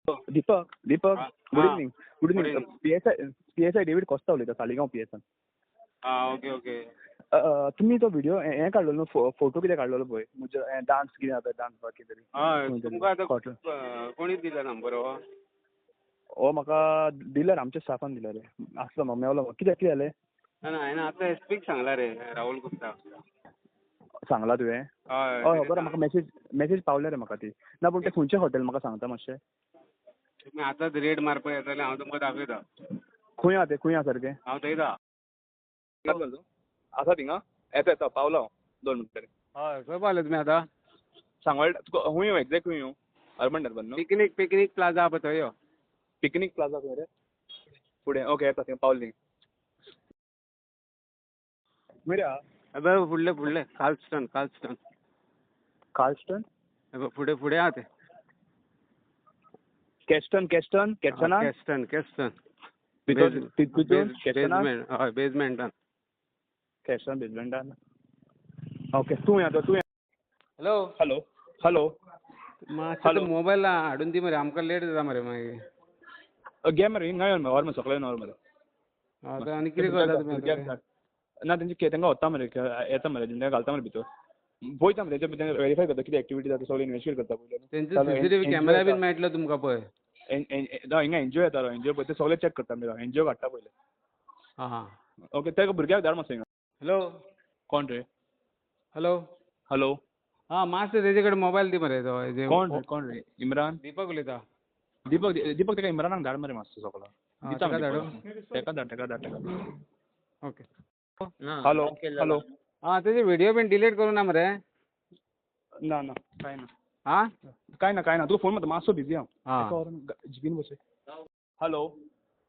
दीपक दीपक हा, गुड हा. Evening good Good evening evening. P S I David Costa उलयता Saligao PSN. Okay okay. तुमी तो व्हिडिओ हें काडलेलो न्हू फोटो कितें काडलेलो पळय म्हणजे डान्स कितें जाता डान्स वा कितें तरी हय खंय तरी तुमकां आतां स्कॉटलंड. कोणी दिला नंबर हो? हो म्हाका दिला रे आमच्या स्टाफान दिला रे आसलो म्हाका मेवलो म्हाका कित्याक कितें जालें ना हांवें आतां एसपीक सांगला रे राहुल गुप्ता. सांगला तुवें हय हय बरें म्हाका मेसेज पावल्या रे म्हाका ती ना पूण तें खंयचें हॉटेल म्हाका सांगता मातशें तुमी आतांच रेड मारपाक येता जाल्यार हांव तुमकां दाखयता. खंय आहा तें खंय आहा सारकें हांव थंयता. आसा थिंगा येता येता पावलो हांव 2 मिनटां हय खंय पावले तुमी आतां? सांगोळडा तुका खंय येवं एग्जॅक्ट खंय येवं अर्बन न्हू पिकनीक प्लाझा आहा पळय थंय यो. पिकनीक प्लाझा खंय रे फुडें ओके येता थिंगा पावली खंय रे आहा बरं फुडलें कार्लस्टन कार्लस्टन फुडें आहा तें. कॅस्टन कॅस्टना कॅस्टन भितर कॅस्टना हय बेजमेंटान. कॅस्टन बेजमेंटान ओके तूं येता हॅलो हॅलो हॅलो मातशें तो मोबायल हाडून दी मरे आमकां लेट जाता मरे मागीर. घे मरे हिंगा यो व्हर मरे सकयल व्हर मरे आतां आनी कितें करता तुमी आतां? ना तेंका व्हरता मरे येता मरे तेंका घालता मरे भितर पळयता मरे तेंच्या वेरीफाय करता कितें एक्टिविटी जाता सगळें इन्वेस्टिगेट करता पयलीं तेंचो CCTV कॅमेरा बीन मेळटलो तुमकां पळय. हिंगा एनजीओ येता एनजीओ पळय ते सगळें चॅक करता मरे एनजीओ काडटा पयलें हां ओके त्या भुरग्याक धाड मातसो हिंगा हॅलो कोण रे हॅलो हॅलो हां मातशें तेजे कडेन मोबायल दी मरे तो कोण रे इम्रान दीपक उलयता. दीपक तेका इम्रानाक धाड मरे मातसो सगळो दिता तेका धाडूं? तेका धाड ओके. हॅलो हॅलो हां तेजे व्हिडियो बीन डिलीट करूं ना मरे? ना ना कांय ना हां कांय ना तुका फोन मारता मातसो बिजी हांव हां जिपीन बसय हॅलो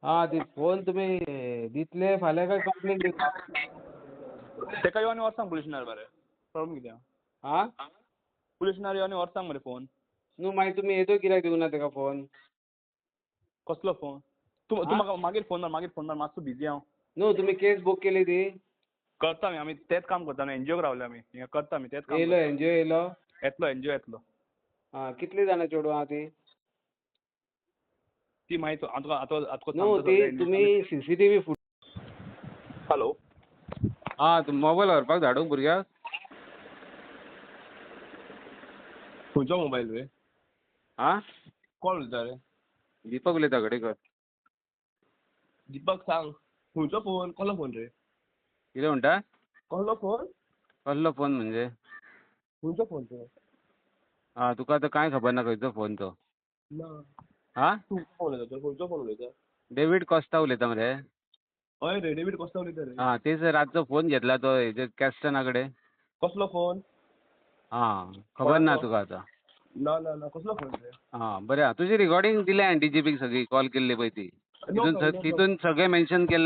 हां ती फोन तुमी दितले फाल्यां काय कंप्लेन दिता? तेका यो आनी व्हर सांग पुलीस स्टेशनार मरे प्रॉब्लेम कितें आहा हां पुलीस स्टेशनार यो आनी व्हर सांग मरे फोन न्हू मागीर तुमी येदो कित्याक दिवना तेका फोन? कसलो फोन तूं म्हाका मागीर फोन मार मातसो बिजी हांव न्हू तुमी केस बूक केली ती? करता आमी तेंच काम करता न्हू एनजीओक रावले आमी हिंगा करता आमी तेंच काम येयलो एनजीओ येयलो? येतलो एनजीओ येतलो. हां कितलीं जाणां चेडूं आहा ती? ती मागीर हांव तुका न्हू सांगता ती सगळें तुमी CCTV हॅलो हां मोबायल व्हरपाक धाडूं भुरग्याक? खंयचो मोबायल रे हां कोण उलयता रे दीपक उलयता गडेकर. दीपक सांग खंयचो फोन कसलो फोन रे कितें म्हणटा? कसलो फोन कसलो फोन म्हणजे? खंयचो फोन तो हां तुका आतां कांय खबर ना खंयचो फोन तो? ना हां तूं कोण उलयता खंयचो फोन उलयता? डेवीड कोस्ता उलयता मरे. हय रे डेवीड कोस्ता उलयता रे. हां तेच रातचो फोन घेतला तो हेजे कॅस्टना कडेन. कसलो फोन? हां खबर ना तुका आतां? ना कसलो फोन रे? हां बरें आहा तुजी रिकॉर्डिंग दिल्या हांवें DGPक सगळी कॉल केल्ली पळय ती तितून सगळें मेन्शन केल्लें